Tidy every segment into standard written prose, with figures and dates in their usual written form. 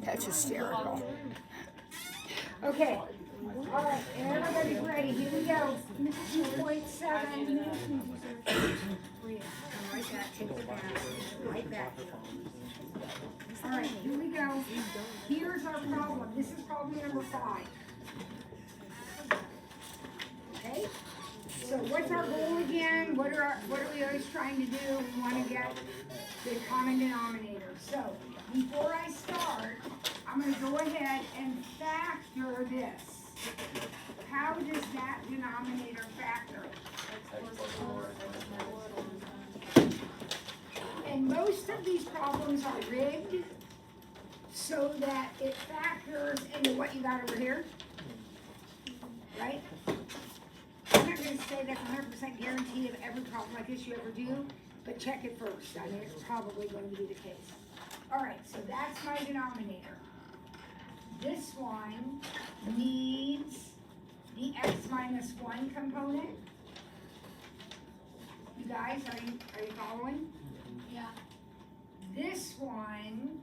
That's hysterical. Okay. All right, everybody's ready. Here we go. 2.7. Right back. Take it back. Right back. All right, here we go. Here's our problem. This is problem number 5. Okay. So what's our goal again? What are we always trying to do? We want to get the common denominator. So before I start, I'm going to go ahead and factor this. How does that denominator factor? And most of these problems are rigged so that it factors into what you got over here, right? I'm not going to say that's 100% guarantee of every problem like this you ever do, but check it first. I mean, it's probably going to be the case. All right, so that's my denominator. This one needs the x minus 1 component. You guys, are you following? Yeah. This one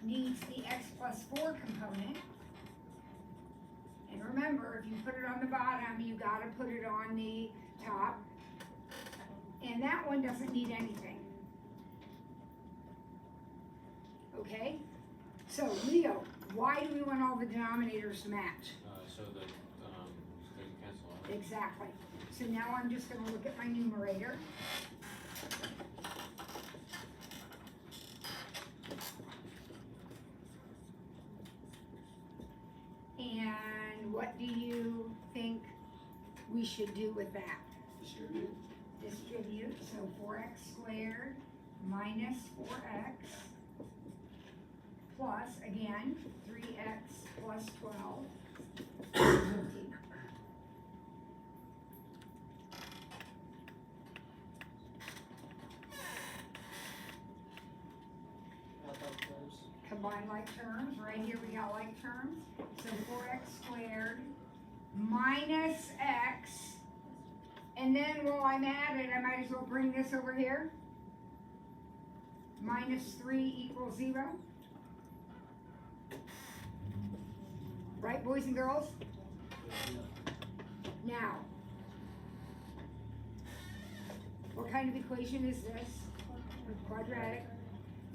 needs the x plus 4 component. And remember, if you put it on the bottom, you gotta put it on the top. And that one doesn't need anything. Okay? So, Leo, why do we want all the denominators to match? So that they can cancel out. Exactly. So now I'm just gonna look at my numerator. And what do you think we should do with that? Distribute, so 4x squared minus 4x plus, again, 3x plus 12. Combine like terms, right here we got like terms. So 4x squared minus x. And then while I'm at it, I might as well bring this over here. Minus 3 equals 0. Right, boys and girls? Now, what kind of equation is this? Quadratic.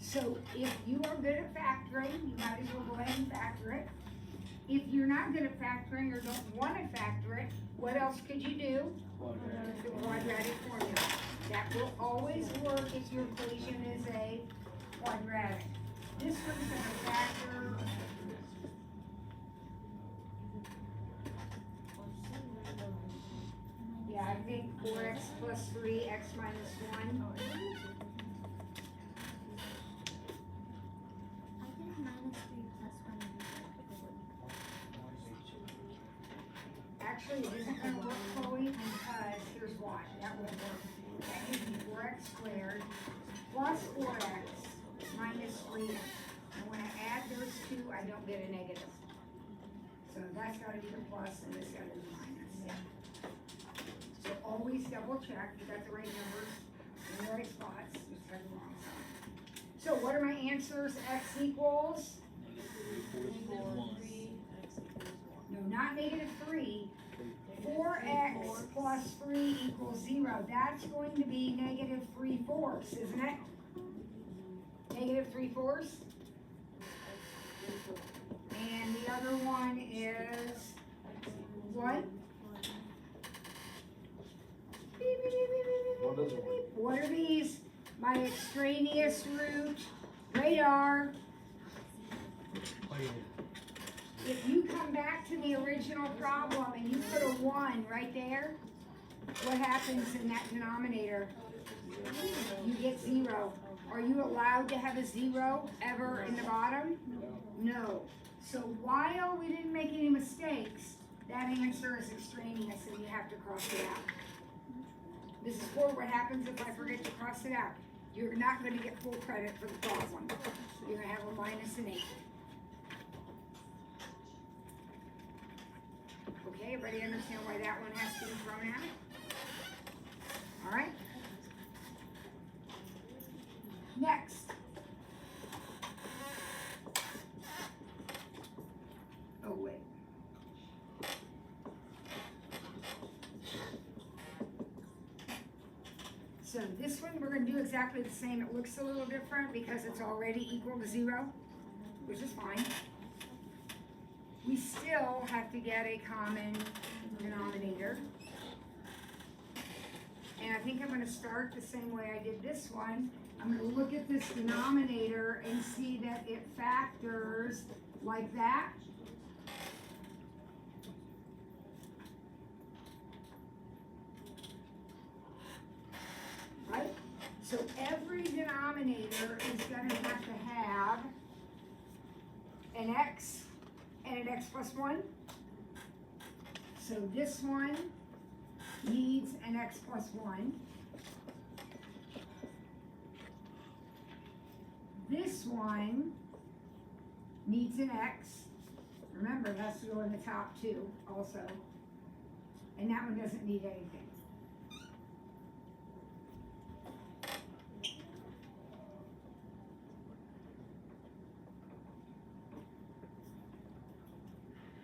So if you are good at factoring, you might as well go ahead and factor it. If you're not good at factoring or don't want to factor it, what else could you do? The quadratic formula. That will always work if your equation is a quadratic. This one's going to factor. Yeah, I think 4x plus 3, x minus 1. Actually, it isn't going to work, Chloe, because here's why. That would work. That gives me 4x squared plus 4x minus 3x. And when I add those two, I don't get a negative. So that's got to be the plus, and this got to be the minus. So always double check you got the right numbers in the right spots. Just got the wrong side. So what are my answers? X equals? No, not negative 3. 4x plus 3 equals 0. That's going to be negative 3/4, isn't it? Negative 3/4. And the other one is what? What are these? My extraneous root, radar. If you come back to the original problem and you put a 1 right there, what happens in that denominator? You get 0. Are you allowed to have a 0 ever in the bottom? No. So while we didn't make any mistakes, that answer is extraneous and you have to cross it out. This is for what happens if I forget to cross it out. You're not going to get full credit for the problem. You're going to have a minus an 8. Okay, everybody understand why that one has to be thrown out? All right. Next. So this one, we're gonna do exactly the same. It looks a little different because it's already equal to 0, which is fine. We still have to get a common denominator. And I think I'm gonna start the same way I did this one. I'm gonna look at this denominator and see that it factors like that. Right? So every denominator is gonna have to have an x and an x plus 1. So this one needs an x plus 1. This one needs an x. Remember, it has to go in the top two also. And that one doesn't need anything.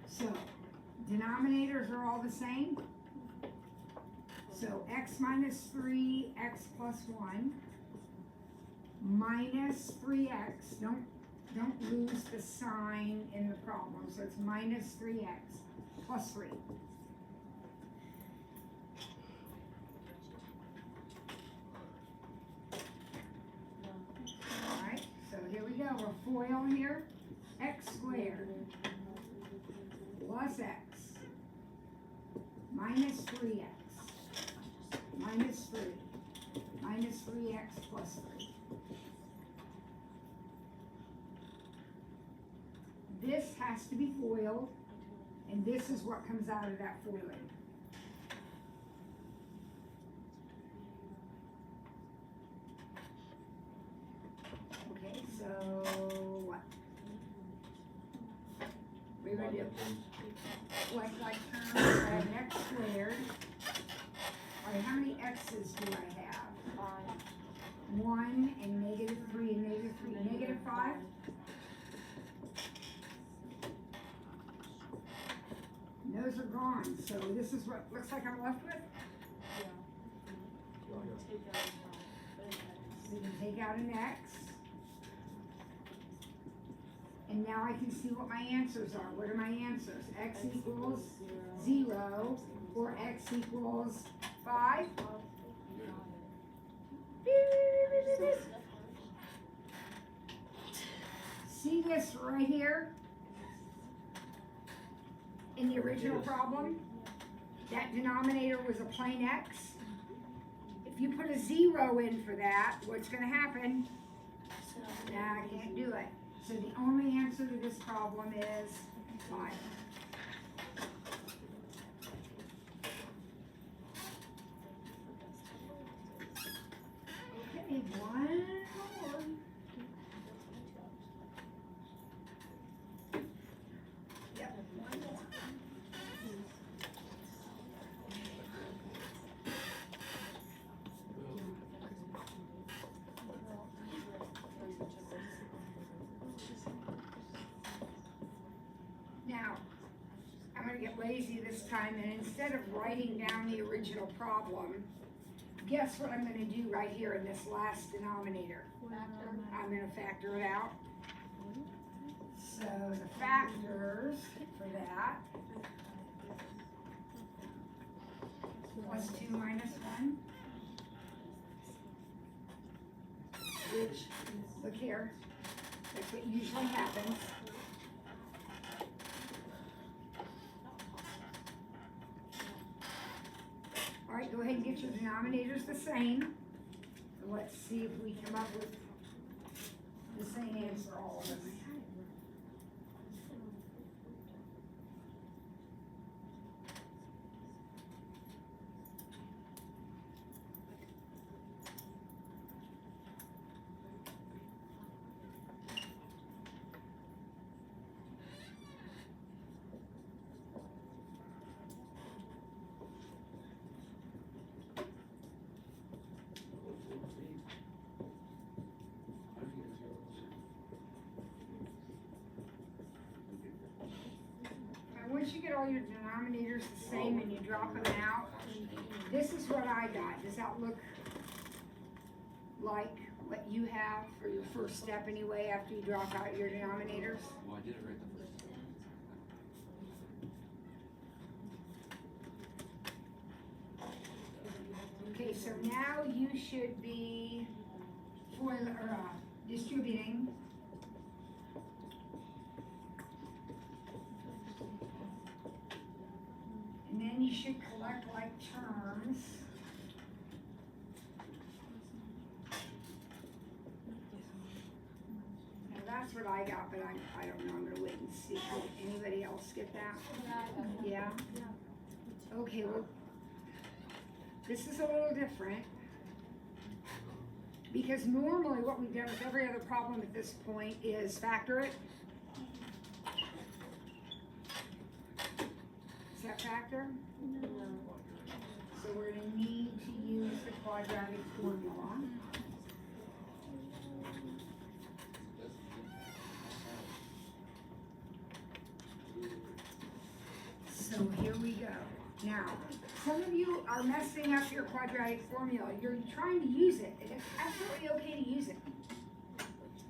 So, denominators are all the same. So x minus 3, x plus 1, minus 3x. Don't lose the sign in the problem. So it's minus 3x plus 3. All right, so here we go. We're FOIL here. X squared plus x minus 3x minus 3 minus 3x plus 3. This has to be FOILed, and this is what comes out of that FOILing. Okay, so what? We're gonna do like terms. I have an x squared. All right, how many x's do I have? 1 and negative 3 and negative 3. Negative 5? Those are gone, so this is what looks like I'm left with. So you can take out an x. And now I can see what my answers are. What are my answers? X equals 0 or x equals 5. See this right here? In the original problem, that denominator was a plain x. If you put a 0 in for that, what's going to happen? Nah, I can't do it. So the only answer to this problem is 5. Okay, one more. Yep, one more. Now, I'm going to get lazy this time, and instead of writing down the original problem, guess what I'm going to do right here in this last denominator? I'm going to factor it out. So the factors for that, plus 2 minus 1, which, look here, that's what usually happens. All right, go ahead and get your denominators the same. And let's see if we come up with the same answer all of us. Once you get all your denominators the same and you drop them out, this is what I got. Does that look like what you have for your first step anyway, after you drop out your denominators? Well, I did it right the first time. Okay, so now you should be distributing. And then you should collect like terms. Now that's what I got, but I don't know, I'm gonna wait and see. Did anybody else get that? Yeah? Okay, well, this is a little different. Because normally what we've done with every other problem at this point is factor it. Is that factor? No. So we're gonna need to use the quadratic formula. So here we go. Now, some of you are messing up your quadratic formula. You're trying to use it, and it's absolutely okay to use it.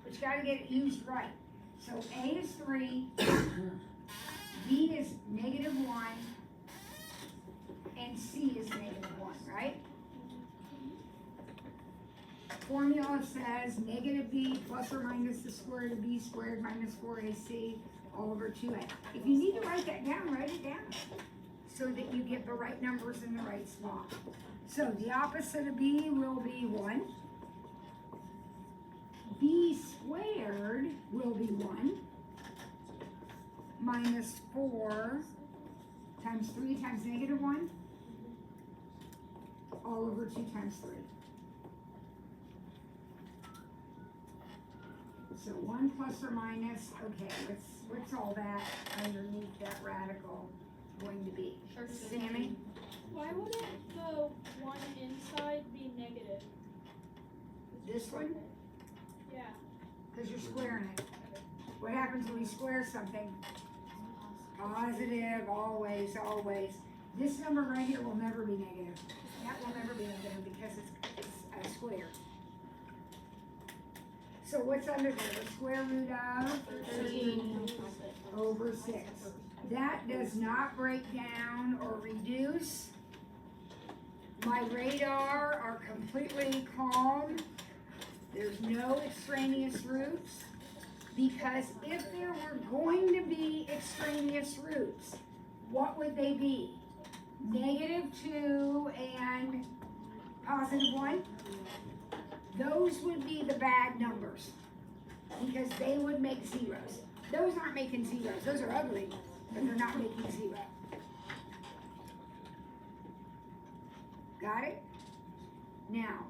But you gotta get it used right. So A is 3, B is -1, and C is -1, right? Formula says -b plus or minus the square root of b squared minus 4ac all over 2a. If you need to write that down, write it down, so that you get the right numbers in the right spot. So the opposite of b will be 1. B squared will be 1 minus 4 times 3 times -1 all over 2 times 3. So 1 plus or minus, okay, what's all that underneath that radical going to be? Sure. Sammy? Why wouldn't the one inside be negative? This one? Yeah. Because you're squaring it. What happens when we square something? Positive, always, always. This number right here will never be negative. That will never be negative because it's a square. So what's under there? The square root of 13 over 6. That does not break down or reduce. My radar are completely calm. There's no extraneous roots, because if there were going to be extraneous roots, what would they be? -2 and +1? Those would be the bad numbers, because they would make zeros. Those aren't making zeros. Those are ugly, but they're not making zero. Got it? Now,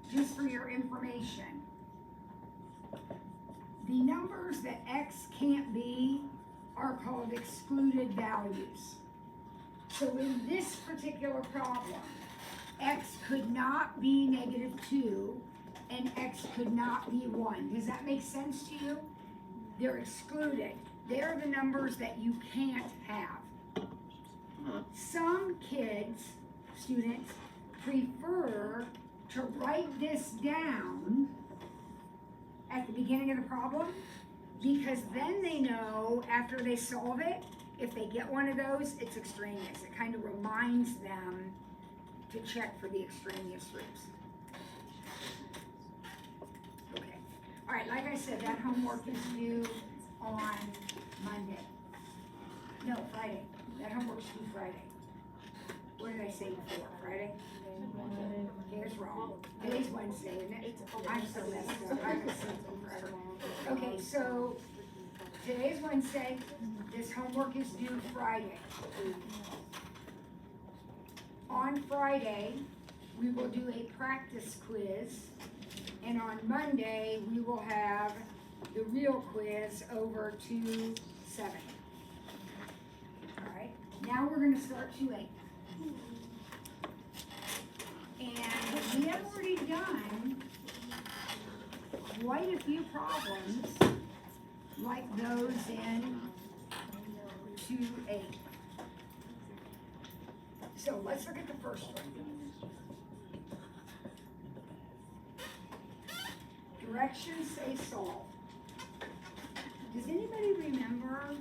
just for your information, the numbers that x can't be are called excluded values. So in this particular problem, x could not be -2 and x could not be 1. Does that make sense to you? They're excluded. They're the numbers that you can't have. Some kids, students, prefer to write this down at the beginning of the problem, because then they know after they solve it, if they get one of those, it's extraneous. It kind of reminds them to check for the extraneous roots. Okay. All right, like I said, that homework is due on Monday. No, Friday. That homework's due Friday. What did I say before? Friday? Okay, it's wrong. Today's Wednesday, isn't it? I'm so messed up. I haven't seen it forever. Okay, so today's Wednesday. This homework is due Friday. On Friday, we will do a practice quiz, and on Monday, we will have the real quiz over 2-7. All right, now we're going to start 2-8. And we have already done quite a few problems like those in 2-8. So let's look at the first one. Directions say solve. Does anybody remember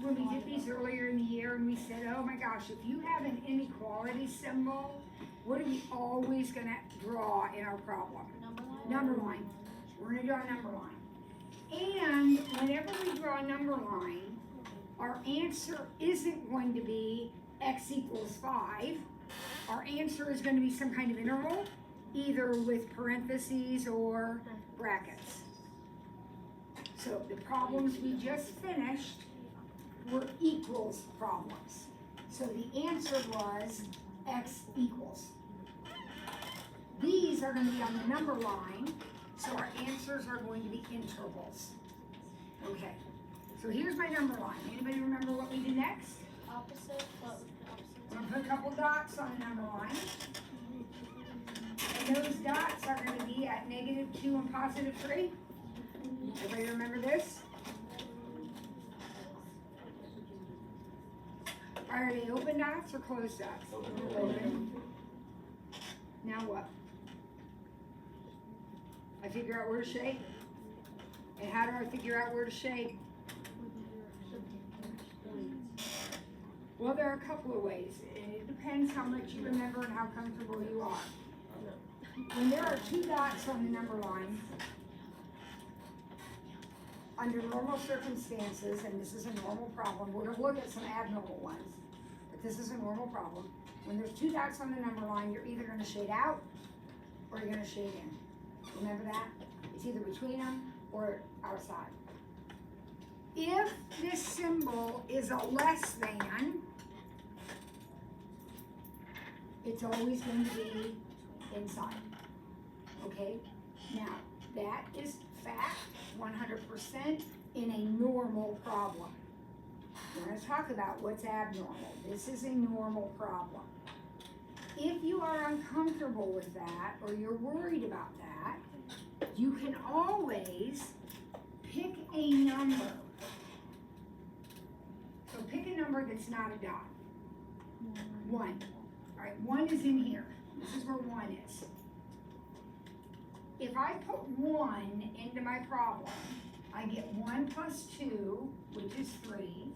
when we did these earlier in the year and we said, oh my gosh, if you have an inequality symbol, what are we always gonna draw in our problem? Number line. We're gonna draw a number line. And whenever we draw a number line, our answer isn't going to be x equals 5. Our answer is going to be some kind of interval, either with parentheses or brackets. So the problems we just finished were equals problems. So the answer was x equals. These are going to be on the number line, so our answers are going to be intervals. Okay, so here's my number line. Anybody remember what we did next? Opposite. I'm going to put a couple dots on the number line. And those dots are going to be at -2 and +3. Everybody remember this? Are they open dots or closed dots? Open. Now what? I figure out where to shade. And how do I figure out where to shade? Well, there are a couple of ways. It depends how much you remember and how comfortable you are. When there are 2 dots on the number line, under normal circumstances, and this is a normal problem, we're going to look at some abnormal ones, but this is a normal problem. When there's 2 dots on the number line, you're either going to shade out or you're going to shade in. Remember that? It's either between them or outside. If this symbol is a less than, it's always going to be inside. Okay? Now, that is fact, 100% in a normal problem. We're going to talk about what's abnormal. This is a normal problem. If you are uncomfortable with that or you're worried about that, you can always pick a number. So pick a number that's not a dot. 1. All right, 1 is in here. This is where 1 is. If I put 1 into my problem, I get 1 plus 2, which is 3,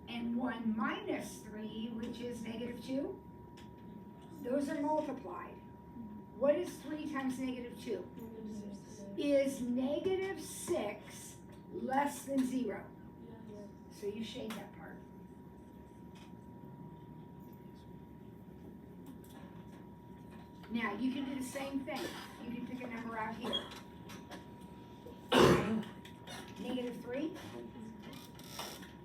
and 1 minus 3, which is -2. Those are multiplied. What is 3 times -2? Is -6 less than 0? So you shade that part. Now, you can do the same thing. You can pick a number out here. -3.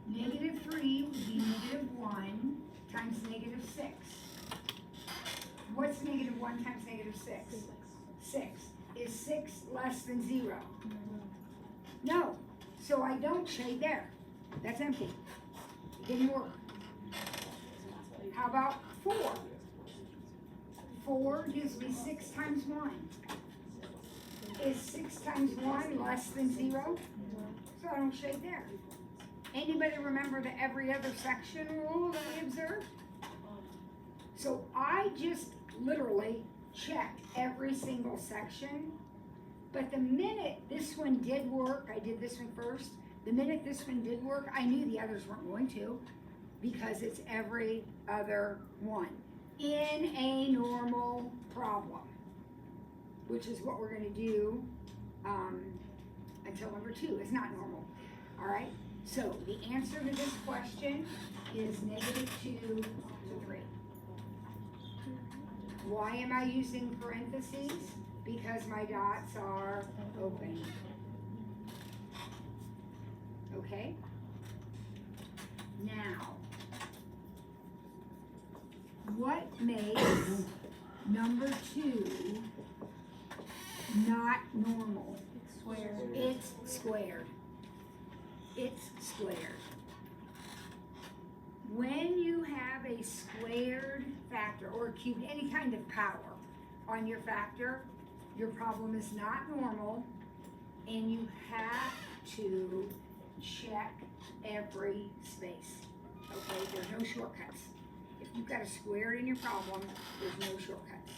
-3 would be -1 times -6. What's -1 times -6? 6. Is 6 less than 0? No. So I don't shade there. That's empty. It didn't work. How about 4? 4 gives me 6 times 1. Is 6 times 1 less than 0? So I don't shade there. Anybody remember the every other section rule that we observed? So I just literally check every single section, but the minute this one did work, I did this one first, the minute this one did work, I knew the others weren't going to, because it's every other one in a normal problem, which is what we're going to do until number 2 is not normal. All right, so the answer to this question is -2 to 3. Why am I using parentheses? Because my dots are open. Okay? Now, what makes number 2 not normal? It's square. It's squared. It's squared. When you have a squared factor or cubed, any kind of power on your factor, your problem is not normal, and you have to check every space. Okay, there's no shortcuts. If you've got a square in your problem, there's no shortcuts.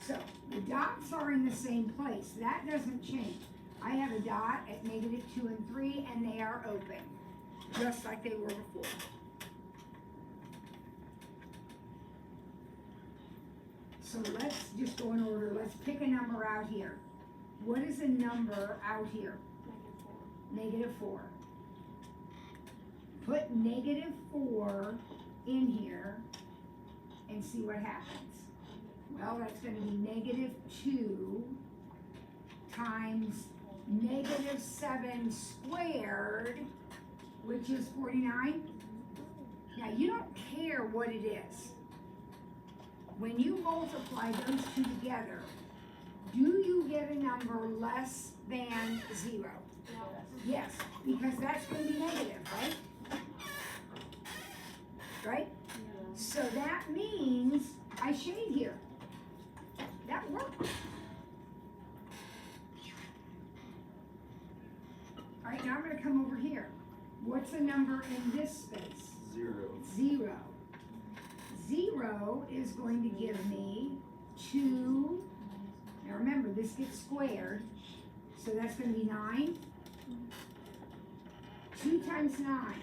So the dots are in the same place. That doesn't change. I have a dot at -2 and 3, and they are open, just like they were before. So let's just go in order. Let's pick a number out here. What is a number out here? -4. Put -4 in here and see what happens. Well, that's gonna be -2 times -7 squared, which is 49. Now, you don't care what it is. When you multiply those two together, do you get a number less than 0? Yes, because that's going to be negative, right? Right? So that means I shade here. That works. All right, now I'm going to come over here. What's the number in this space? 0. 0. 0 is going to give me 2. Now remember, this gets squared, so that's going to be 9. 2 times 9,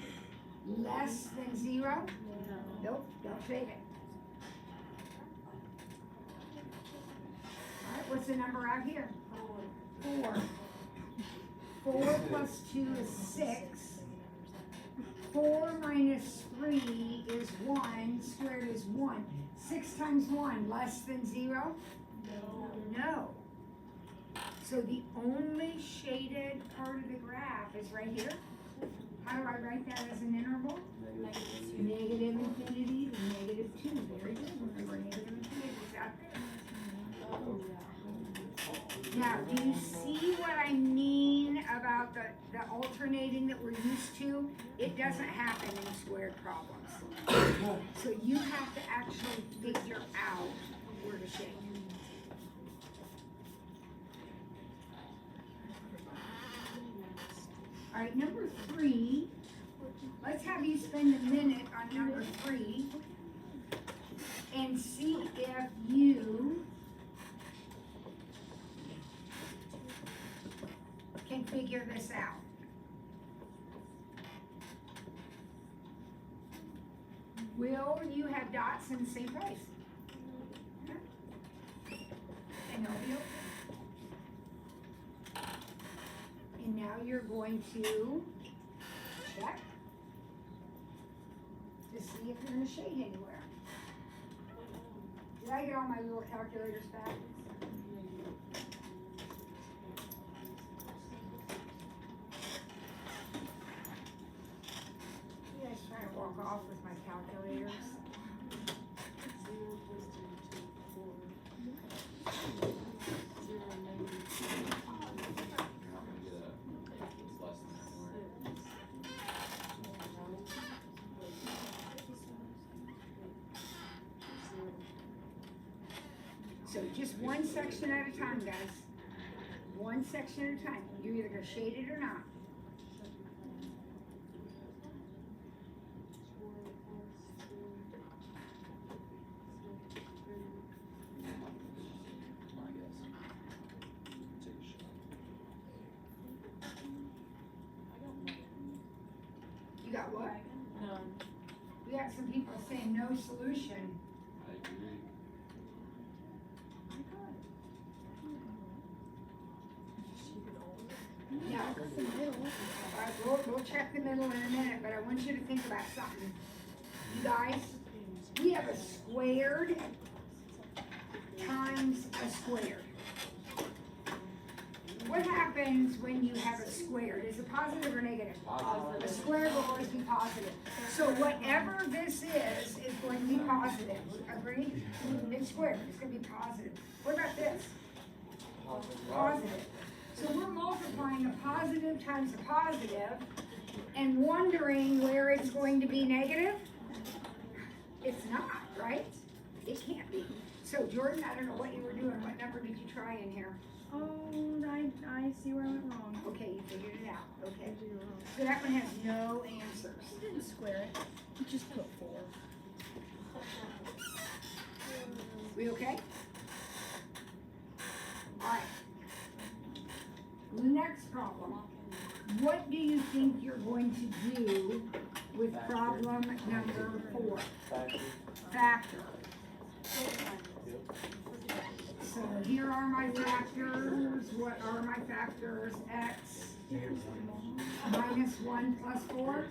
less than 0? Nope, don't shade it. All right, what's the number out here? 4. 4 plus 2 is 6. 4 minus 3 is 1, squared is 1. 6 times 1, less than 0? No. So the only shaded part of the graph is right here. How do I write that as an interval? Negative infinity to -2. Very good. Remember, negative infinity is out there. Now, do you see what I mean about the alternating that we're used to? It doesn't happen in squared problems. So you have to actually figure out where to shade. All right, number 3. Let's have you spend a minute on number 3 and see if you can figure this out. Will you have dots in the same place? And they'll be open. And now you're going to check to see if you're in the shade anywhere. Did I get all my little calculators back? You guys trying to walk off with my calculators? So just one section at a time, guys. One section at a time. You're either gonna shade it or not. You got what? None. We got some people saying no solution. I agree. No. All right, we'll check the middle in a minute, but I want you to think about something. You guys, we have a squared times a squared. What happens when you have a squared? Is it positive or negative? Positive. A squared will always be positive. So whatever this is going to be positive. Agreed? It's squared, it's gonna be positive. What about this? Positive. So we're multiplying a positive times a positive and wondering where it's going to be negative? It's not, right? It can't be. So Jordan, I don't know what you were doing. What number did you try in here? Oh, I see where I went wrong. Okay, you figured it out. Okay. I do wrong. So that one has no answers. I didn't square it. I just put 4. We okay? Alright. The next problem. What do you think you're going to do with problem number 4? Factor. So here are my factors. What are my factors? X minus 1 plus 4.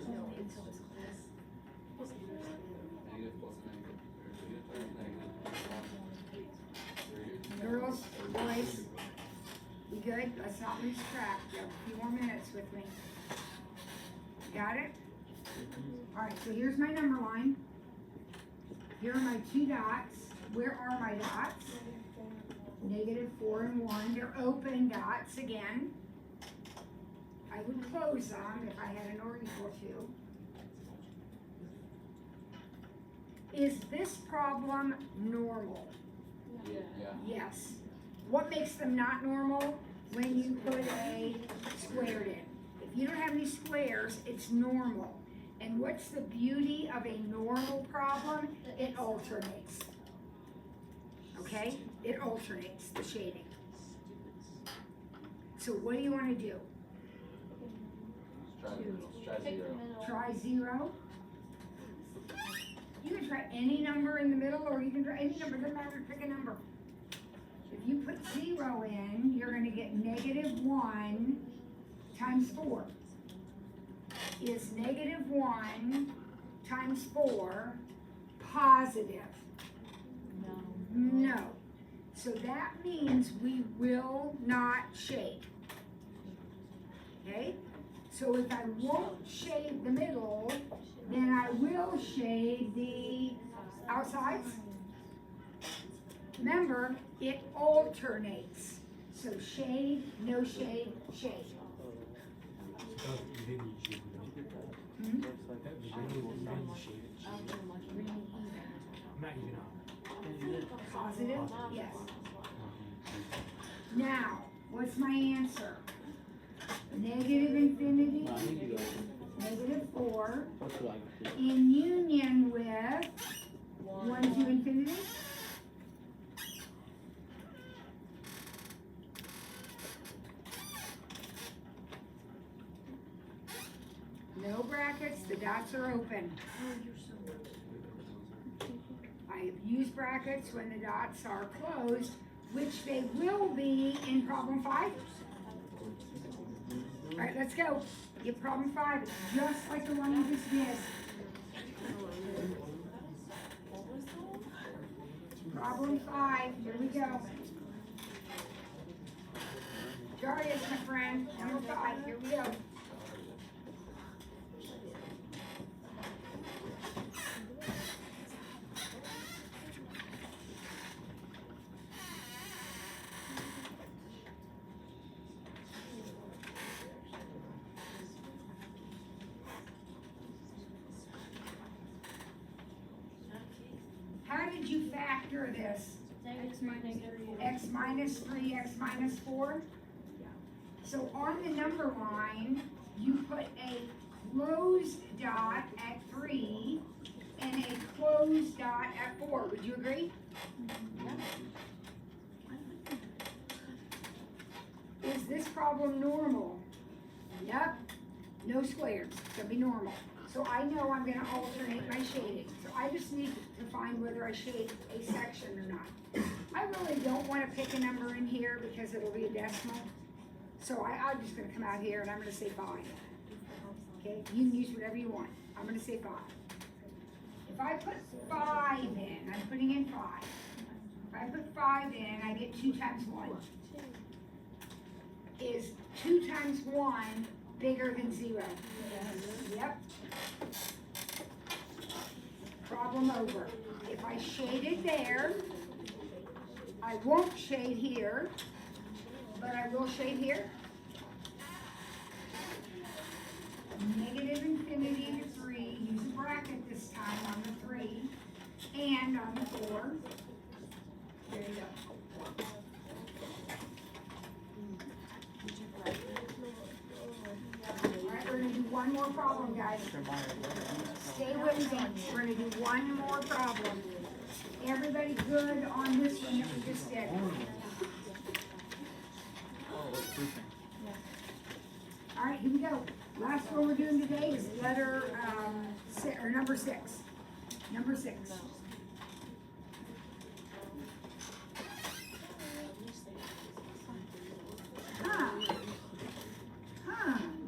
Girls, boys, you good? Let's not lose track. You have a few more minutes with me. Got it? Alright, so here's my number line. Here are my 2 dots. Where are my dots? Negative 4 and 1. They're open dots again. I would close them if I had an or equal to. Is this problem normal? Yeah. Yes. What makes them not normal? When you put a squared in. If you don't have any squares, it's normal. And what's the beauty of a normal problem? It alternates. Okay? It alternates the shading. So what do you want to do? Pick the middle. Try 0. You can try any number in the middle, or you can try any number, doesn't matter, pick a number. If you put 0 in, you're gonna get negative 1 times 4. Is negative 1 times 4 positive? No. So that means we will not shade. Okay? So if I won't shade the middle, then I will shade the outsides. Remember, it alternates. So shade, no shade, shade. Hmm? Positive? Yes. Now, what's my answer? Negative infinity, negative 4, in union with 1 to infinity. No brackets, the dots are open. I have used brackets when the dots are closed, which they will be in problem 5. All right, let's go. Get problem 5. It's just like the one you just did. Problem 5. Here we go. Darius, my friend. Number 5. Here we go. How did you factor this? X minus 3, X minus 4? So on the number line, you put a closed dot at 3 and a closed dot at 4. Would you agree? Is this problem normal? Yep. No squares. It's going to be normal. So I know I'm going to alternate my shading. So I just need to find whether I shade a section or not. I really don't want to pick a number in here because it'll be a decimal. So I'm just going to come out here and I'm going to say 5. Okay, you can use whatever you want. I'm going to say 5. If I put 5 in, I'm putting in 5. If I put 5 in, I get 2 times 1. Is 2 times 1 bigger than 0? Yep. Problem over. If I shade it there, I won't shade here, but I will shade here. Negative infinity to 3, use a bracket this time on the 3, and on the 4. There you go. Alright, we're going to do one more problem, guys. Stay with me. We're going to do one more problem. Everybody good on this one that we just did? here we go. Last one we're doing today is letter, number 6. Number 6.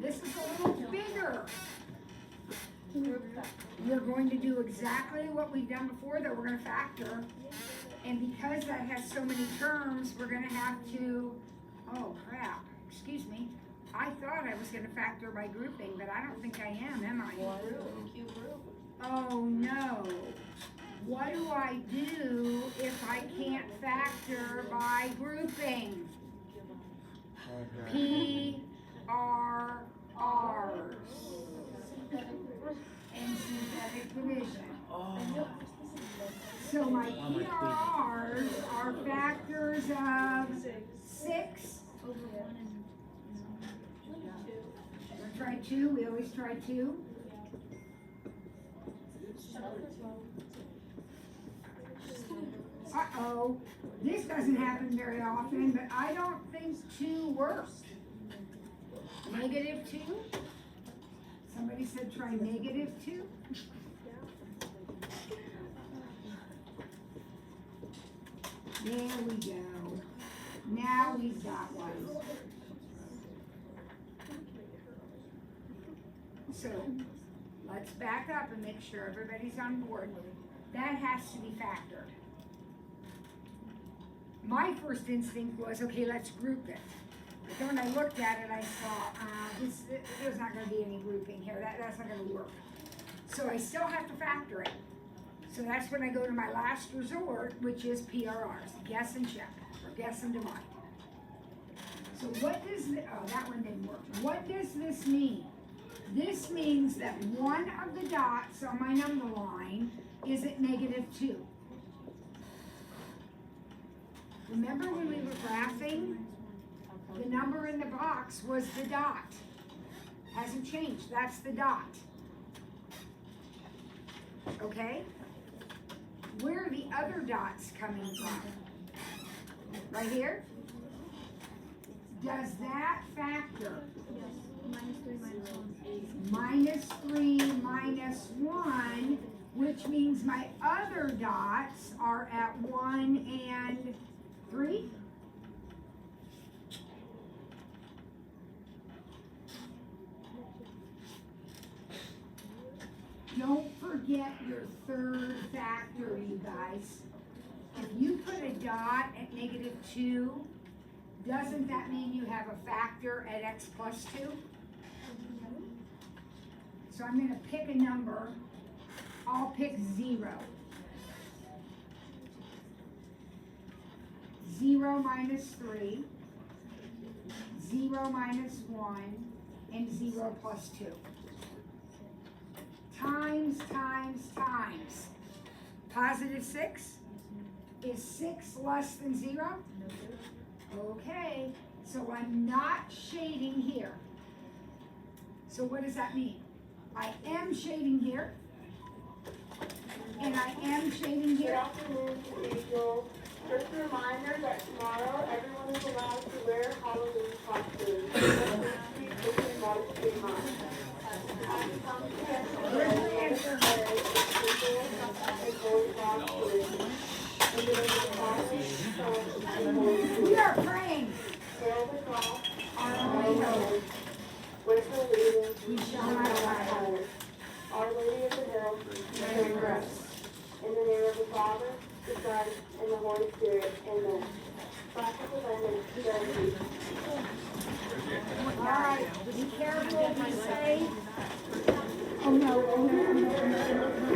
This is a little bigger. We're going to do exactly what we've done before, though we're gonna factor. And because that has so many terms, we're gonna have to, oh crap, excuse me. I thought I was gonna factor by grouping, but I don't think I am I? Oh no. What do I do if I can't factor by grouping? PRRs and synthetic division. So my PRRs are factors of 6. We'll try 2. We always try 2. Uh-oh. This doesn't happen very often, but I don't think 2 works. Negative 2? Somebody said try negative 2? There we go. Now we've got one. So, let's back up and make sure everybody's on board. That has to be factored. My first instinct was, okay, let's group it. But then when I looked at it, I saw, there's not gonna be any grouping here. That's not gonna work. So I still have to factor it. So that's when I go to my last resort, which is PRRs, guess and check, or guess and divide. So what does, that one didn't work. What does this mean? This means that one of the dots on my number line is at negative 2. Remember when we were graphing? The number in the box was the dot. Hasn't changed, that's the dot. Okay? Where are the other dots coming from? Right here? Does that factor? Minus 3 minus 1, which means my other dots are at 1 and 3? Don't forget your third factor, you guys. If you put a dot at negative 2, doesn't that mean you have a factor at x plus 2? So I'm going to pick a number. I'll pick 0. 0 minus 3, 0 minus 1, and 0 plus 2. Times, times, times. Positive 6? Is 6 less than 0? Okay, so I'm not shading here. So what does that mean? I am shading here, and I am shading Good here. afternoon, April. Just a reminder that tomorrow everyone is allowed to wear Halloween costumes. Within March 3 months. Where's the answer? We are praying. Our only hope. We shall not allow. Our Lady of the Hill, pray for us. In the name of the Father, the Son, and the Holy Spirit. Amen. Practical language, All right, be careful, be safe. Oh no, oh no, oh no, oh no, oh no.